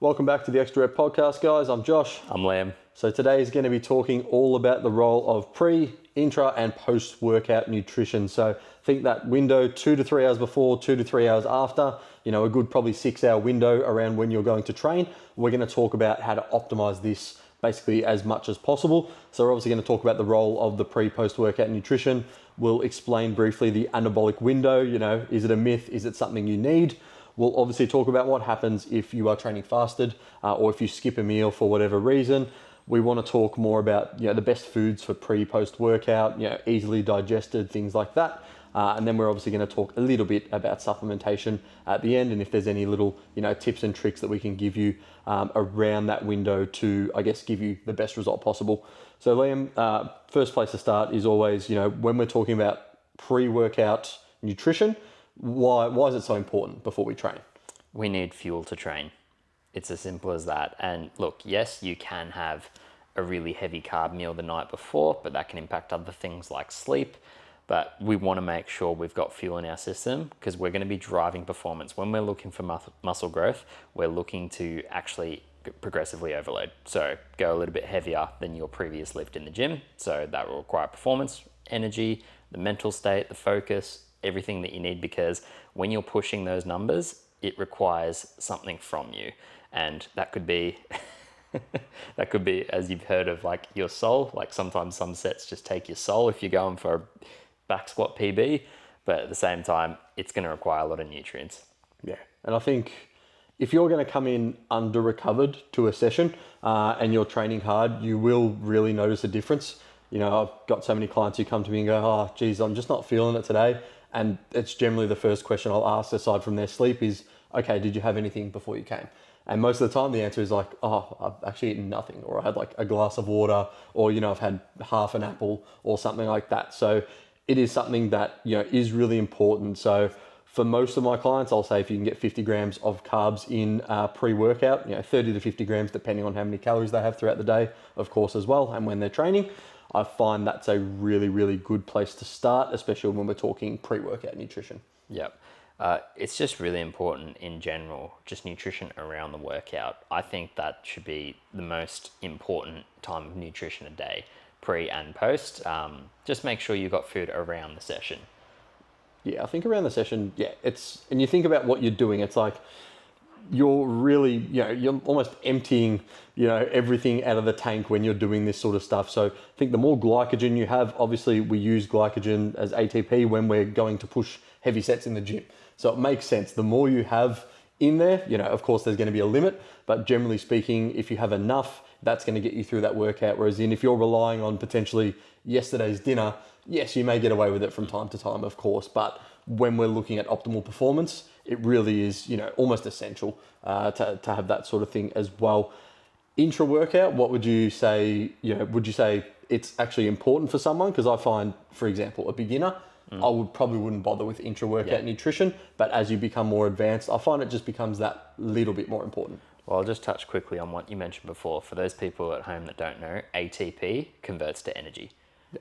Welcome back to the Extra Rep Podcast, guys. I'm Josh. I'm Liam. So today is going to be talking all about the role of pre, intra, and post-workout nutrition. So think that window 2 to 3 hours before, 2 to 3 hours after, a good probably 6 hour window around when you're going to train. We're going to talk about how to optimize this basically as much as possible. So we're obviously going to talk about the role of the pre-post-workout nutrition. We'll explain briefly the anabolic window. Is it a myth? Is it something you need? We'll obviously talk about what happens if you are training fasted or if you skip a meal for whatever reason. We want to talk more about the best foods for pre-post workout, easily digested, things like that. And then we're obviously going to talk a little bit about supplementation at the end, and if there's any little tips and tricks that we can give you around that window to, I guess, give you the best result possible. So Liam, first place to start is always, when we're talking about pre-workout nutrition, why is it so important before we train? We need fuel to train. It's as simple as that. And look, yes, you can have a really heavy carb meal the night before, but that can impact other things like sleep. But we want to make sure we've got fuel in our system because we're going to be driving performance. When we're looking for muscle growth, we're looking to actually progressively overload. So go a little bit heavier than your previous lift in the gym. So that will require performance, energy, the mental state, the focus, everything that you need, because when you're pushing those numbers, it requires something from you. And that could be as you've heard of, like your soul. Like sometimes some sets just take your soul if you're going for a back squat PB, but at the same time, it's going to require a lot of nutrients. Yeah, and I think if you're going to come in under recovered to a session and you're training hard, you will really notice a difference. I've got so many clients who come to me and go, oh, geez, I'm just not feeling it today. And it's generally the first question I'll ask, aside from their sleep, is, okay, did you have anything before you came? And most of the time the answer is like, oh, I've actually eaten nothing, or I had like a glass of water, or, I've had half an apple or something like that. So it is something that, is really important. So for most of my clients, I'll say if you can get 50 grams of carbs in pre-workout, 30 to 50 grams, depending on how many calories they have throughout the day, of course, as well, and when they're training, I find that's a really, really good place to start, especially when we're talking pre-workout nutrition. Yep. It's just really important in general, just nutrition around the workout. I think that should be the most important time of nutrition a day, pre and post. Just make sure you've got food around the session. Yeah, I think around the session, and you think about what you're doing, it's like, you're really, you're almost emptying, everything out of the tank when you're doing this sort of stuff. So I think the more glycogen you have, obviously we use glycogen as ATP when we're going to push heavy sets in the gym. So it makes sense. The more you have in there, of course there's going to be a limit, but generally speaking, if you have enough, that's going to get you through that workout. Whereas if you're relying on potentially yesterday's dinner, yes, you may get away with it from time to time, of course, but when we're looking at optimal performance, it really is, almost essential to have that sort of thing as well. Intra-workout, what would you say, would you say it's actually important for someone? Because I find, for example, a beginner, I wouldn't bother with intra-workout nutrition, but as you become more advanced, I find it just becomes that little bit more important. Well, I'll just touch quickly on what you mentioned before. For those people at home that don't know, ATP converts to energy.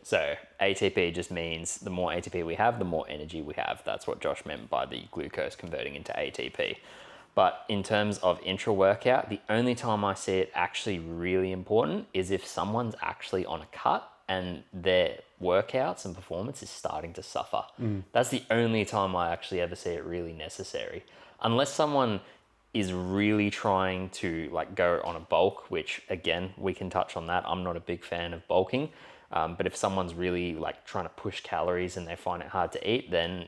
So ATP just means the more ATP we have, the more energy we have. That's what Josh meant by the glucose converting into ATP. But in terms of intra-workout, the only time I see it actually really important is if someone's actually on a cut and their workouts and performance is starting to suffer. That's the only time I actually ever see it really necessary. Unless someone is really trying to go on a bulk, which again, we can touch on that. I'm not a big fan of bulking. But if someone's really trying to push calories and they find it hard to eat, then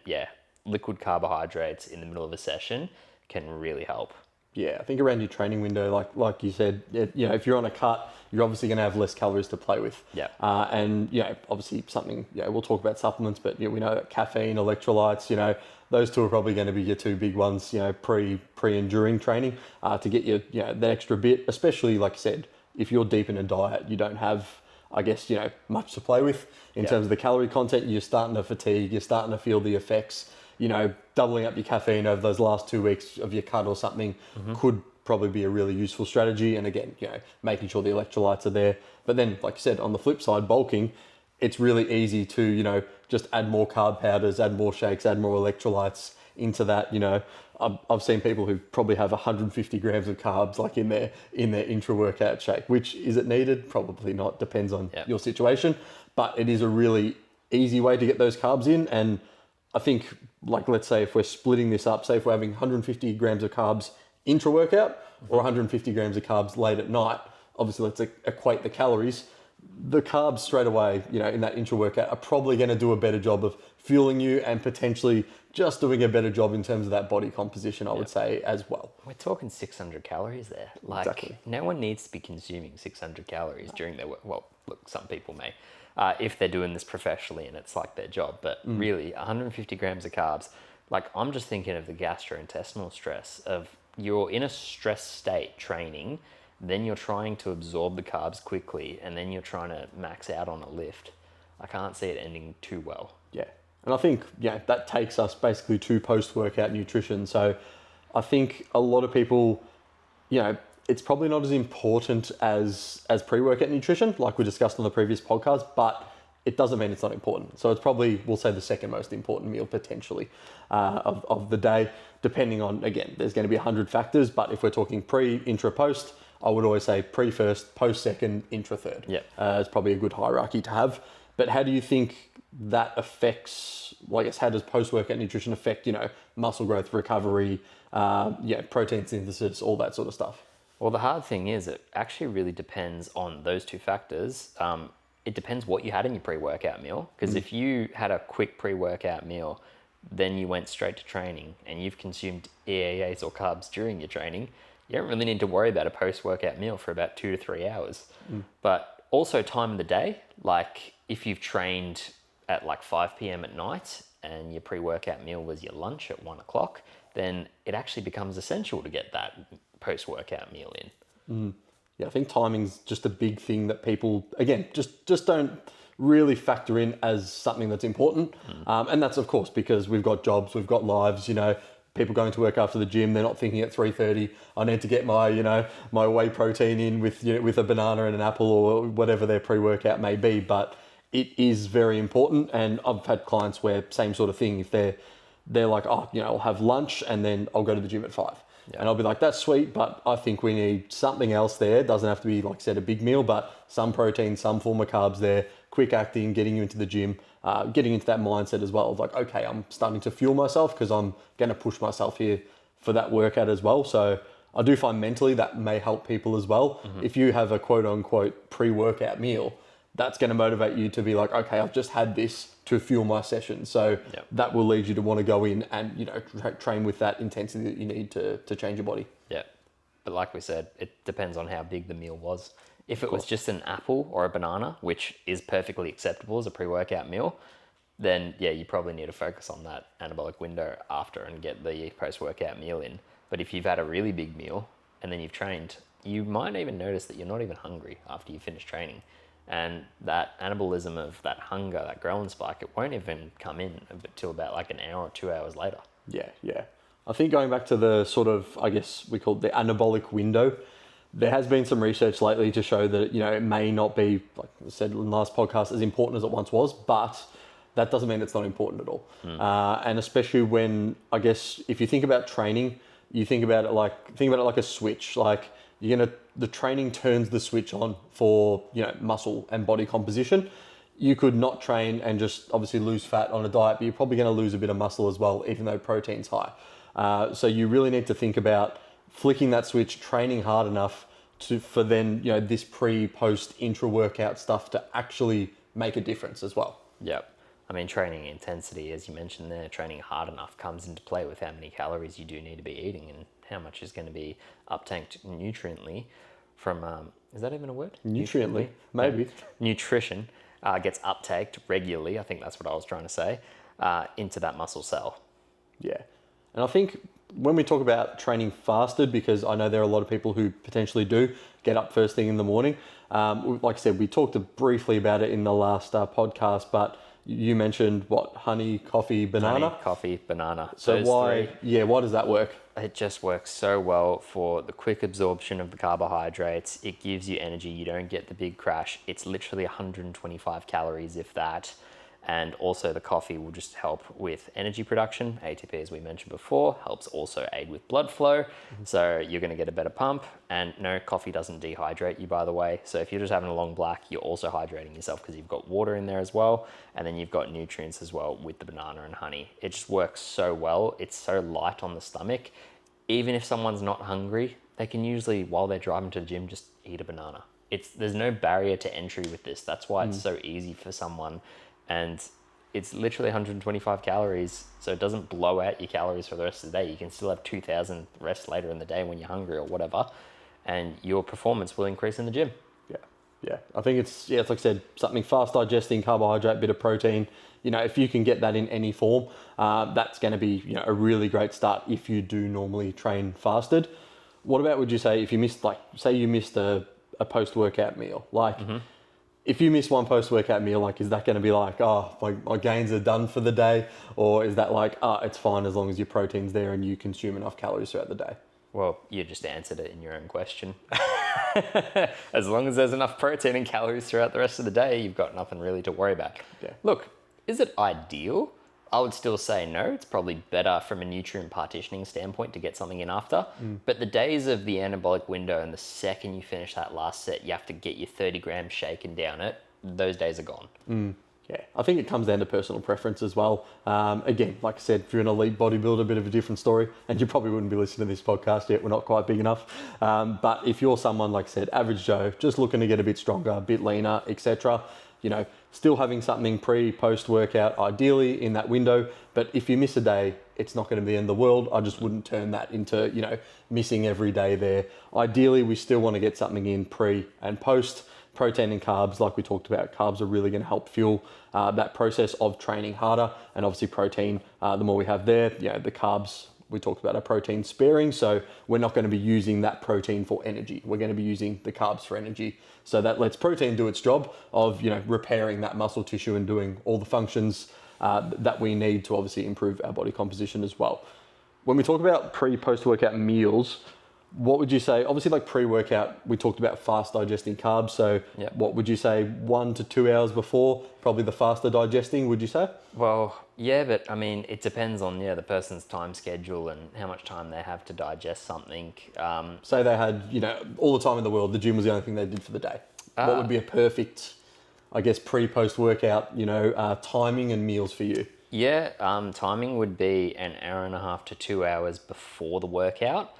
liquid carbohydrates in the middle of a session can really help. Yeah, I think around your training window, like you said, if you're on a cut, you're obviously going to have less calories to play with. Yeah. And obviously something, we'll talk about supplements, but we know that caffeine, electrolytes, those two are probably going to be your two big ones, pre and during training, to get you, that extra bit, especially like I said, if you're deep in a diet, you don't have, I guess, much to play with in terms of the calorie content. You're starting to fatigue, you're starting to feel the effects, doubling up your caffeine over those last 2 weeks of your cut or something could probably be a really useful strategy. And again, making sure the electrolytes are there. But then, like you said, on the flip side, bulking, it's really easy to, just add more carb powders, add more shakes, add more electrolytes into that. You know, I've seen people who probably have 150 grams of carbs like in their intra-workout shake. Which, is it needed? Probably not. Depends on your situation. But it is a really easy way to get those carbs in. And I think, like, let's say if we're splitting this up, say if we're having 150 grams of carbs intra-workout or 150 grams of carbs late at night, obviously let's equate the calories. The carbs straight away, you know, in that intra-workout are probably going to do a better job of fueling you and potentially just doing a better job in terms of that body composition, I would say, as well. We're talking 600 calories there. Like, Exactly. No one needs to be consuming 600 calories during their work. Well, look, some people may, if they're doing this professionally and it's like their job. But really, 150 grams of carbs, like, I'm just thinking of the gastrointestinal stress of you're in a stress state training, then you're trying to absorb the carbs quickly, and then you're trying to max out on a lift. I can't see it ending too well. Yeah. And I think, yeah, that takes us basically to post-workout nutrition. So I think a lot of people, you know, it's probably not as important as pre-workout nutrition, like we discussed on the previous podcast, but it doesn't mean it's not important. So it's probably, we'll say, the second most important meal potentially of the day, depending on, again, there's going to be 100 factors, but if we're talking pre, intra, post, I would always say pre first, post second, intra third. Yeah. It's probably a good hierarchy to have. But how do you think that affects, well, I guess, how does post-workout nutrition affect, you know, muscle growth, recovery, protein synthesis, all that sort of stuff? Well, the hard thing is it actually really depends on those two factors. It depends what you had in your pre-workout meal. Because if you had a quick pre-workout meal, then you went straight to training and you've consumed EAAs or carbs during your training, you don't really need to worry about a post-workout meal for about 2 to 3 hours. But also time of the day, like if you've trained at like 5 p.m. at night and your pre-workout meal was your lunch at 1 o'clock, then it actually becomes essential to get that post-workout meal in. Yeah, I think timing's just a big thing that people, again, just don't really factor in as something that's important. And that's, of course, because we've got jobs, we've got lives, you know, people going to work after the gym, they're not thinking at 3:30, I need to get my, you know, my whey protein in with, you know, with a banana and an apple or whatever their pre-workout may be. But it is very important. And I've had clients where same sort of thing, if they're like, oh, you know, I'll have lunch and then I'll go to the gym at 5. And I'll be like, that's sweet, but I think we need something else there. It doesn't have to be, like I said, a big meal, but some protein, some form of carbs there, quick acting, getting you into the gym, getting into that mindset as well of like, okay, I'm starting to fuel myself because I'm going to push myself here for that workout as well. So I do find mentally that may help people as well. If you have a quote unquote pre-workout meal, that's going to motivate you to be like, okay, I've just had this to fuel my session. So that will lead you to want to go in and, you know, train with that intensity that you need to change your body. Yeah. But like we said, it depends on how big the meal was. If it was just an apple or a banana, which is perfectly acceptable as a pre-workout meal, then yeah, you probably need to focus on that anabolic window after and get the post-workout meal in. But if you've had a really big meal and then you've trained, you might even notice that you're not even hungry after you finish training. And that anabolism of that hunger, that ghrelin spike, it won't even come in until about like an hour or 2 hours later. Yeah. I think going back to the sort of, I guess we call it the anabolic window, there has been some research lately to show that, you know, it may not be, like I said in the last podcast, as important as it once was, but that doesn't mean it's not important at all. And especially when, I guess, if you think about training, you think about it like a switch. Like the training turns the switch on for, you know, muscle and body composition. You could not train and just obviously lose fat on a diet, but you're probably going to lose a bit of muscle as well, even though protein's high. So you really need to think about flicking that switch, training hard enough for then, you know, this post intra-workout stuff to actually make a difference as well. Yep. I mean, training intensity, as you mentioned there, training hard enough comes into play with how many calories you do need to be eating and how much is going to be uptanked nutriently from, is that even a word? Nutriently, maybe. Nutrition gets uptaked regularly, I think that's what I was trying to say, into that muscle cell. Yeah. And I think when we talk about training fasted, because I know there are a lot of people who potentially do get up first thing in the morning. Like I said, we talked briefly about it in the last podcast, but you mentioned what? Honey, coffee, banana? Honey, coffee, banana. So why does that work? It just works so well for the quick absorption of the carbohydrates. It gives you energy. You don't get the big crash. It's literally 125 calories, if that. And also the coffee will just help with energy production. ATP, as we mentioned before, helps also aid with blood flow. So you're going to get a better pump. And no, coffee doesn't dehydrate you, by the way. So if you're just having a long black, you're also hydrating yourself because you've got water in there as well. And then you've got nutrients as well with the banana and honey. It just works so well. It's so light on the stomach. Even if someone's not hungry, they can usually, while they're driving to the gym, just eat a banana. There's no barrier to entry with this. That's why it's so easy for someone. And it's literally 125 calories, so it doesn't blow out your calories for the rest of the day. You can still have 2,000 rest later in the day when you're hungry or whatever, and your performance will increase in the gym. Yeah. I think it's like I said, something fast digesting, carbohydrate, bit of protein. If you can get that in any form, that's going to be a really great start if you do normally train fasted. What about, would you say, if you missed, say you missed a post-workout meal, if you miss one post-workout meal, is that going to be my gains are done for the day? Or is that it's fine as long as your protein's there and you consume enough calories throughout the day? Well, you just answered it in your own question. As long as there's enough protein and calories throughout the rest of the day, you've got nothing really to worry about. Yeah. Look, is it ideal? I would still say no. It's probably better from a nutrient partitioning standpoint to get something in after. But the days of the anabolic window and the second you finish that last set, you have to get your 30 grams shaken down it, those days are gone. Yeah, I think it comes down to personal preference as well. Again, like I said, if you're an elite bodybuilder, a bit of a different story, and you probably wouldn't be listening to this podcast yet. We're not quite big enough. But if you're someone, like I said, average Joe, just looking to get a bit stronger, a bit leaner, etc., still having something post-workout, ideally in that window. But if you miss a day, it's not going to be the end of the world. I just wouldn't turn that into, missing every day there. Ideally, we still want to get something in pre and post. Protein and carbs, like we talked about, carbs are really going to help fuel that process of training harder. And obviously protein, the more we have there, the carbs, we talked about, are protein sparing. So we're not going to be using that protein for energy. We're going to be using the carbs for energy. So that lets protein do its job of, repairing that muscle tissue and doing all the functions that we need to obviously improve our body composition as well. When we talk about post-workout meals, what would you say? Obviously, pre-workout, we talked about fast digesting carbs. So What would you say, 1 to 2 hours before, probably the faster digesting, would you say? Well, yeah, but I mean, it depends on the person's time schedule and how much time they have to digest something. Say they had, all the time in the world, the gym was the only thing they did for the day. What would be a perfect, pre-post workout, timing and meals for you? Yeah, timing would be an hour and a half to 2 hours before the workout.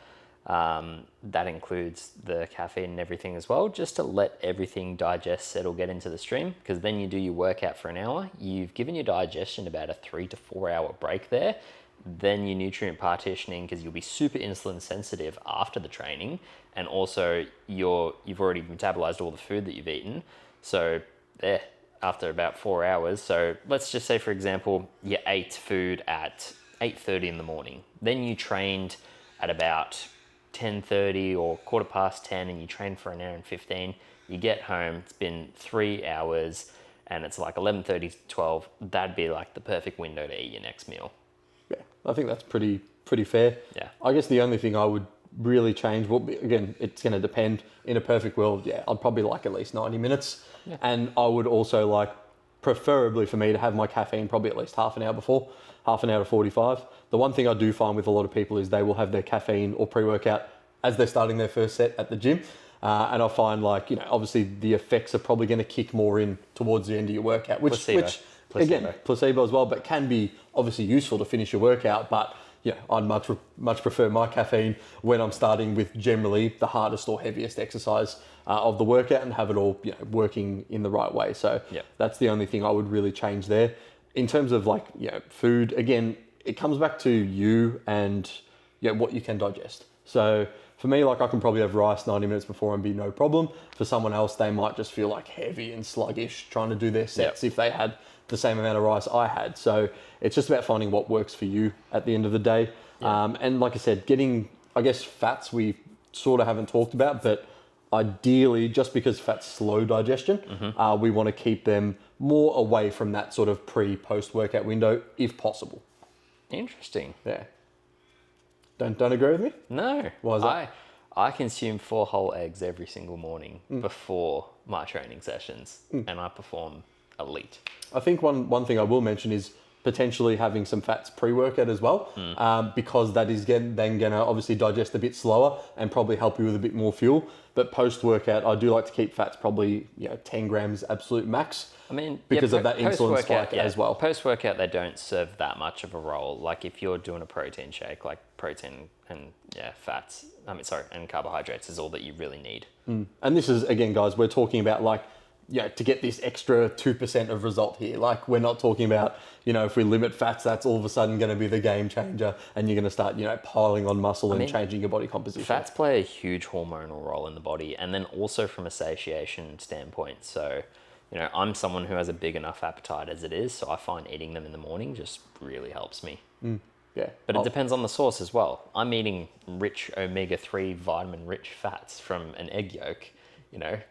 That includes the caffeine and everything as well, just to let everything digest, settle, get into the stream, because then you do your workout for an hour. You've given your digestion about a 3 to 4 hour break there. Then your nutrient partitioning, because you'll be super insulin sensitive after the training, and also you've already metabolized all the food that you've eaten. So there, after about 4 hours. So let's just say, for example, you ate food at 8:30 in the morning. Then you trained at about 10:30 or 10:15, and you train for an hour and 15. You get home, it's been 3 hours, and it's 11:30 to 12. That'd be the perfect window to eat your next meal. Yeah, I think that's pretty fair. Yeah. I guess the only thing I would really change, again, it's going to depend. In a perfect world, I'd probably at least 90 minutes. Yeah. And I would also preferably for me to have my caffeine probably at least half an hour before, half an hour to 45. The one thing I do find with a lot of people is they will have their caffeine or pre-workout as they're starting their first set at the gym. And I find obviously the effects are probably going to kick more in towards the end of your workout, which again, placebo as well, but can be obviously useful to finish your workout. But I'd much prefer my caffeine when I'm starting with generally the hardest or heaviest exercise of the workout and have it all working in the right way. So that's the only thing I would really change there. In terms of food, again, it comes back to you and what you can digest. So for me, I can probably have rice 90 minutes before and be no problem. For someone else, they might just feel heavy and sluggish trying to do their sets if they had the same amount of rice I had. So it's just about finding what works for you at the end of the day. And like I said, getting, fats we sort of haven't talked about, but ideally, just because fats slow digestion, we want to keep them more away from that sort of post workout window if possible. Interesting. Yeah. Don't agree with me? No. Why is that? I consume 4 whole eggs every single morning before my training sessions, and I perform elite. I think one thing I will mention is potentially having some fats pre-workout as well, because that is then going to obviously digest a bit slower and probably help you with a bit more fuel. But post-workout, I do like to keep fats probably 10 grams absolute max. I mean, because of that insulin spike yeah, as well. Post-workout, they don't serve that much of a role. Like if you're doing a protein shake, like protein and fats, and carbohydrates is all that you really need. And this is, again, guys, we're talking about like, to get this extra 2% of result here. Like we're not talking about, if we limit fats, that's all of a sudden going to be the game changer and you're going to start, piling on muscle and changing your body composition. Fats play a huge hormonal role in the body, and then also from a satiation standpoint. So, I'm someone who has a big enough appetite as it is, so I find eating them in the morning just really helps me. Yeah. But it depends on the source as well. I'm eating rich omega-3 vitamin-rich fats from an egg yolk,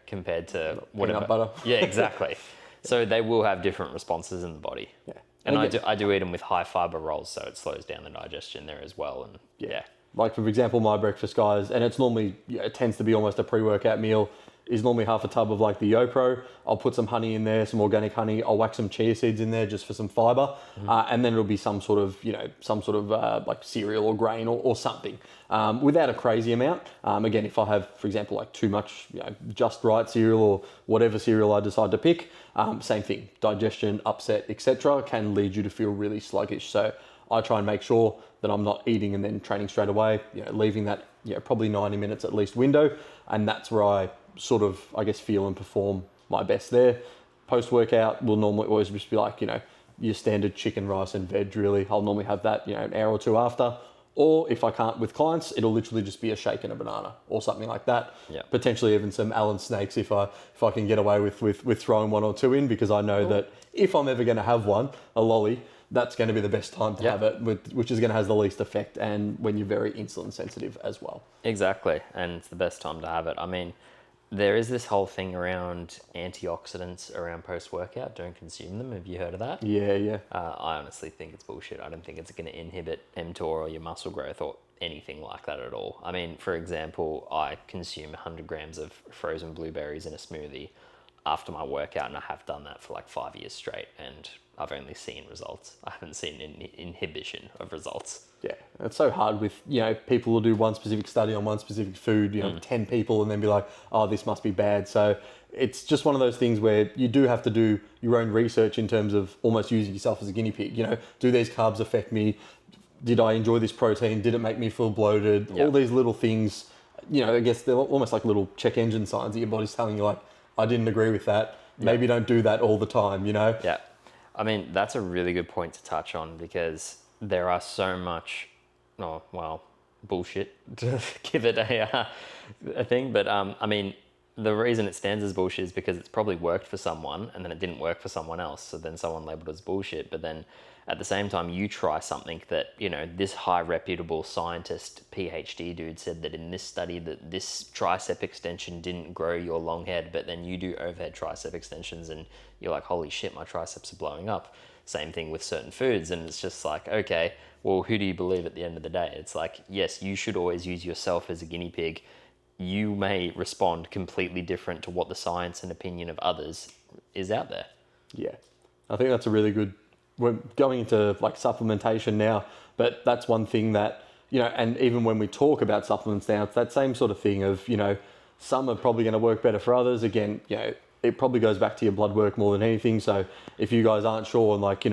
compared to peanut butter. Yeah, exactly. So they will have different responses in the body. Yeah. And I do eat them with high fiber rolls, so it slows down the digestion there as well. And yeah. Like for example, my breakfast, guys, and it's normally, it tends to be almost a pre-workout meal, is normally half a tub of like the YoPro. I'll put some honey in there, some organic honey. I'll whack some chia seeds in there just for some fiber. And then it'll be some sort of, like cereal or grain or something, without a crazy amount. Again, if I have, for example, like too much, just right cereal or whatever cereal I decide to pick, same thing, digestion, upset, etc., can lead you to feel really sluggish. So I try and make sure that I'm not eating and then training straight away, leaving that, probably 90 minutes at least window. And that's where I sort of, I guess, feel and perform my best there. Post-workout will normally always just be like, your standard chicken, rice and veg really. I'll normally have that, an hour or two after. Or if I can't with clients, it'll literally just be a shake and a banana or something like that. Yeah. Potentially even some Allen snakes if I can get away with throwing one or two in, because I know that if I'm ever going to have one, a lolly, that's going to be the best time to have it, which is going to have the least effect, and when you're very insulin sensitive as well. Exactly, and it's the best time to have it. I mean, there is this whole thing around antioxidants around post-workout. Don't consume them. Have you heard of that? Yeah. I honestly think it's bullshit. I don't think it's going to inhibit mTOR or your muscle growth or anything like that at all. I mean, for example, I consume 100 grams of frozen blueberries in a smoothie after my workout, and I have done that for like 5 years straight, and I've only seen results. I haven't seen an inhibition of results. Yeah, it's so hard with, people will do one specific study on one specific food, 10 people, and then be like, oh, this must be bad. So it's just one of those things where you do have to do your own research in terms of almost using yourself as a guinea pig. Do these carbs affect me? Did I enjoy this protein? Did it make me feel bloated? All these little things, I guess they're almost like little check engine signs that your body's telling you, like, I didn't agree with that. Maybe don't do that all the time, Yeah. I mean, that's a really good point to touch on, because there are so much, bullshit, to give it a thing. But I mean, the reason it stands as bullshit is because it's probably worked for someone and then it didn't work for someone else. So then someone labeled it as bullshit. But then at the same time, you try something that, this high reputable scientist, PhD dude said that in this study that this tricep extension didn't grow your long head, but then you do overhead tricep extensions and you're like, holy shit, my triceps are blowing up. Same thing with certain foods. And it's just like, okay, well, who do you believe at the end of the day? It's like, yes, you should always use yourself as a guinea pig. You may respond completely different to what the science and opinion of others is out there. Yeah, I think that's a really good, we're going into like supplementation now, but that's one thing that, and even when we talk about supplements now, it's that same sort of thing of, some are probably going to work better for others. Again, it probably goes back to your blood work more than anything. So if you guys aren't sure on like,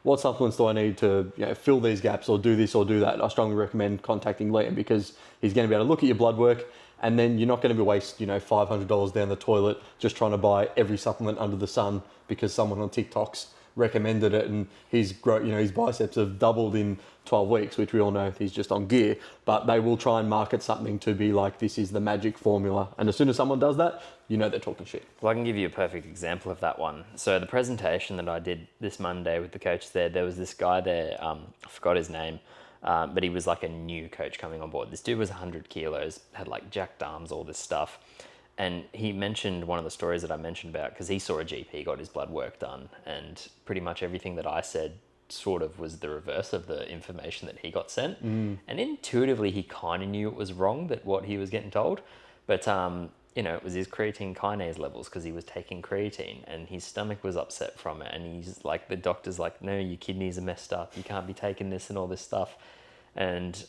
what supplements do I need to fill these gaps or do this or do that, I strongly recommend contacting Liam, because he's going to be able to look at your blood work, and then you're not going to be waste $500 down the toilet just trying to buy every supplement under the sun because someone on TikTok's recommended it and his biceps have doubled in 12 weeks, which we all know he's just on gear. But they will try and market something to be like, this is the magic formula, and as soon as someone does that, they're talking shit. Well, I can give you a perfect example of that one. So the presentation that I did this Monday with the coach there was this guy there, I forgot his name, but he was like a new coach coming on board. This dude was 100 kilos, had like jacked arms, all this stuff. And he mentioned one of the stories that I mentioned about, because he saw a GP, got his blood work done, and pretty much everything that I said sort of was the reverse of the information that he got sent. And intuitively, he kind of knew it was wrong, that what he was getting told. But, it was his creatine kinase levels because he was taking creatine and his stomach was upset from it. And he's like, the doctor's like, no, your kidneys are messed up. You can't be taking this and all this stuff. And,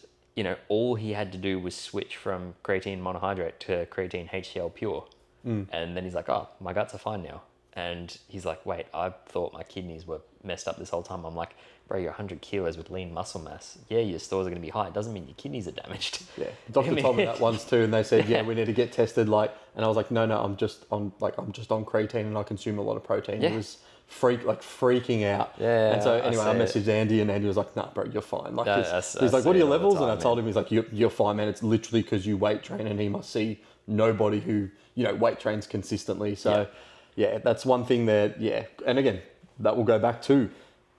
all he had to do was switch from creatine monohydrate to creatine HCl pure. And then he's like, oh, my guts are fine now. And he's like, wait, I thought my kidneys were messed up this whole time. I'm like, bro, you're 100 kilos with lean muscle mass. Yeah, your stores are going to be high. It doesn't mean your kidneys are damaged. Yeah, the doctor told me that once too, and they said, yeah, we need to get tested. And I was like, no, I'm just on creatine, and I consume a lot of protein. Yeah. It was freaking out. Yeah. And so anyway, I messaged Andy, and Andy was like, nah, bro, you're fine. He's like, what are your levels? And I told him, he's like, you're fine, man. It's literally because you weight train, and he must see nobody who weight trains consistently. So yeah, that's one thing that and again, that will go back to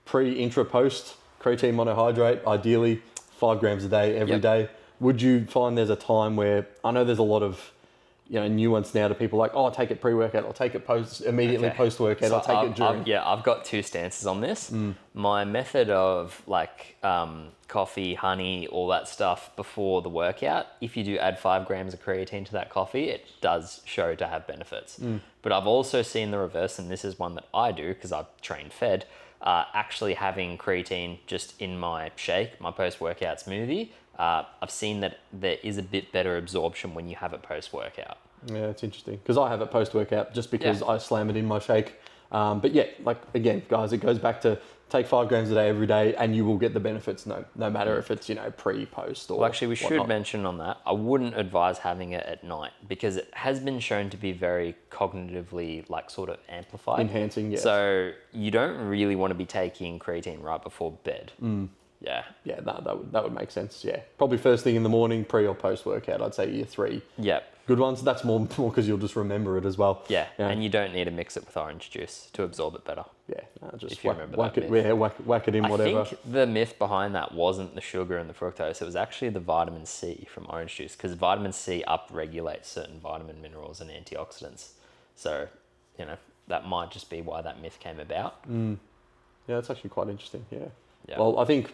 pre, intra, post creatine monohydrate, ideally 5 grams a day every day. Would you find there's a time where, I know there's a lot of nuance now to people like, oh, I'll take it pre-workout, I'll take it immediately post-workout, so I'll take it during. I've got 2 stances on this. My method of coffee, honey, all that stuff before the workout, if you do add 5 grams of creatine to that coffee, it does show to have benefits. But I've also seen the reverse, and this is one that I do because I've trained fed, actually having creatine just in my shake, my post-workout smoothie. I've seen that there is a bit better absorption when you have it post-workout. Yeah, it's interesting because I have it post-workout just because I slam it in my shake. But yeah, again, guys, it goes back to take 5 grams a day every day and you will get the benefits no matter if it's, pre, post or Well, actually, we should whatnot. mention on that, I wouldn't advise having it at night because it has been shown to be very cognitively sort of amplified. Enhancing, yes. So you don't really want to be taking creatine right before bed. Yeah. Yeah, that would make sense. Yeah, probably first thing in the morning, pre or post workout. I'd say year 3. Yep. Good ones. That's more because you'll just remember it as well. Yeah, and you don't need to mix it with orange juice to absorb it better. Yeah, just if you remember whack that it. myth. Yeah, whack it in whatever. I think the myth behind that wasn't the sugar and the fructose. It was actually the vitamin C from orange juice because vitamin C upregulates certain vitamin minerals and antioxidants. So, that might just be why that myth came about. Yeah, that's actually quite interesting. Yeah. Well, I think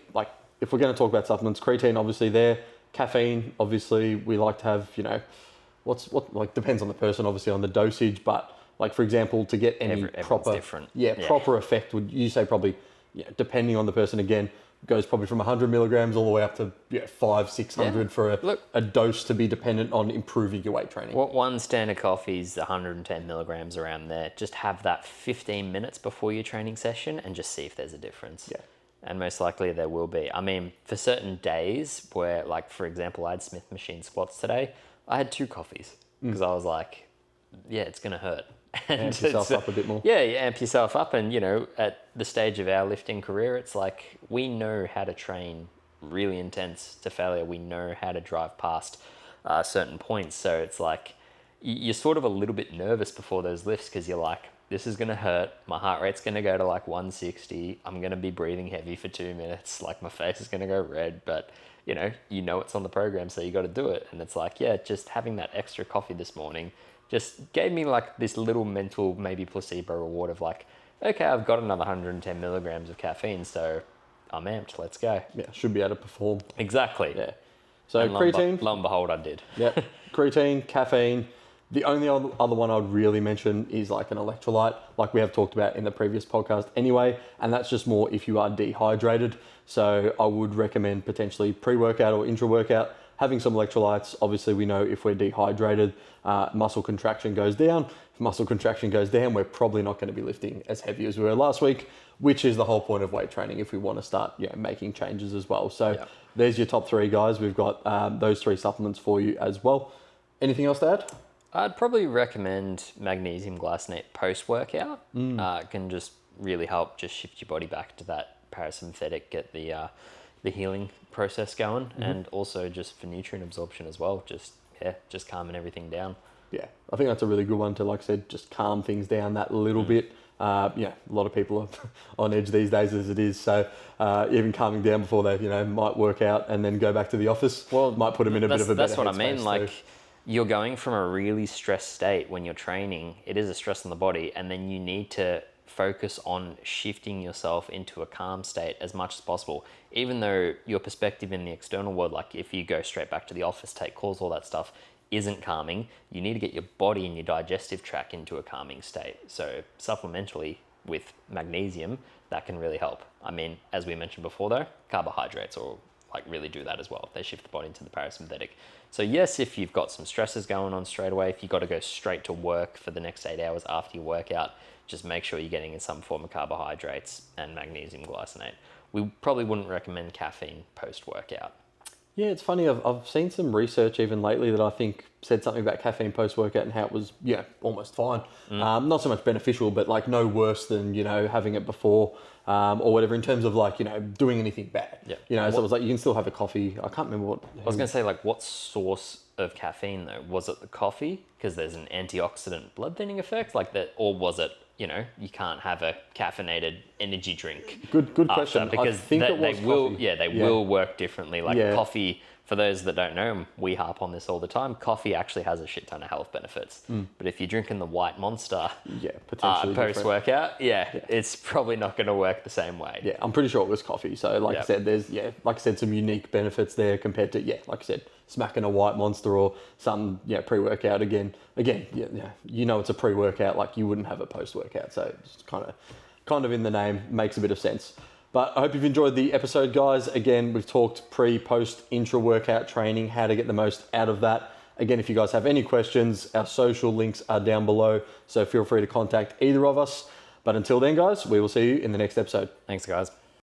if we're going to talk about supplements, creatine obviously there, caffeine obviously we like to have. What depends on the person, obviously on the dosage, but for example, to get any proper different. proper effect, would you say probably depending on the person again, goes probably from 100 milligrams all the way up to 500-600 for a dose to be dependent on improving your weight training. What one standard coffee is 110 milligrams around there. Just have that 15 minutes before your training session and just see if there's a difference. Yeah. And most likely there will be. I mean, for certain days where, for example, I had Smith machine squats today, I had 2 coffees because I was like, it's going to hurt. And amp yourself up a bit more. Yeah, you amp yourself up. And, at the stage of our lifting career, it's like we know how to train really intense to failure. We know how to drive past certain points. So it's like you're sort of a little bit nervous before those lifts because you're like, this is going to hurt. My heart rate's going to go to 160. I'm going to be breathing heavy for 2 minutes. My face is going to go red. But, it's on the program, so you got to do it. And it's just having that extra coffee this morning just gave me this little mental, maybe placebo reward of okay, I've got another 110 milligrams of caffeine, so I'm amped. Let's go. Yeah, should be able to perform. Exactly. Yeah. So and creatine. Lo and behold, I did. Yep. Creatine, caffeine. The only other one I'd really mention is an electrolyte, like we have talked about in the previous podcast anyway, and that's just more if you are dehydrated. So I would recommend potentially pre-workout or intra-workout having some electrolytes. Obviously, we know if we're dehydrated, muscle contraction goes down. If muscle contraction goes down, we're probably not going to be lifting as heavy as we were last week, which is the whole point of weight training if we want to start making changes as well. So there's your top 3, guys. We've got those 3 supplements for you as well. Anything else to add? I'd probably recommend magnesium glycinate post-workout. Can just really help just shift your body back to that parasympathetic, get the healing process going, and also just for nutrient absorption as well. Just calming everything down. Yeah, I think that's a really good one to, like I said, just calm things down that little bit. A lot of people are on edge these days as it is. So even calming down before they, might work out and then go back to the office, might put them in a bit of a better That's what I mean. too. You're going from a really stressed state when you're training. It is a stress on the body, and then you need to focus on shifting yourself into a calm state as much as possible. Even though your perspective in the external world, if you go straight back to the office, take calls, all that stuff, isn't calming, you need to get your body and your digestive tract into a calming state. So supplementally with magnesium, that can really help. I mean, as we mentioned before though, carbohydrates or like really do that as well. They shift the body into the parasympathetic. So yes, if you've got some stresses going on straight away, if you've got to go straight to work for the next 8 hours after your workout, just make sure you're getting in some form of carbohydrates and magnesium glycinate. We probably wouldn't recommend caffeine post-workout. Yeah, it's funny. I've seen some research even lately that I think said something about caffeine post-workout and how it was, almost fine. Not so much beneficial, but like no worse than, having it before or whatever in terms of like, doing anything bad. Yeah. So it was like you can still have a coffee. I can't remember what. I was going to say, like, what source of caffeine though? Was it the coffee? Because there's an antioxidant blood thinning effect like that, or was it, you can't have a caffeinated energy drink? Good question. Because I think it was they will, coffee. they will work differently. Like Yeah. coffee, for those that don't know, we harp on this all the time. Coffee actually has a shit ton of health benefits. But if you're drinking the white monster, potentially post-workout, it's probably not going to work the same way. Yeah, I'm pretty sure it was coffee. So like I said, there's some unique benefits there compared to like I said, smacking a white monster or some pre-workout again, it's a pre-workout, like you wouldn't have it post-workout. So it's kind of in the name, makes a bit of sense. But I hope you've enjoyed the episode, guys. Again, we've talked pre, post, intra-workout training, how to get the most out of that. Again, if you guys have any questions, our social links are down below, so feel free to contact either of us. But until then, guys, we will see you in the next episode. Thanks, guys.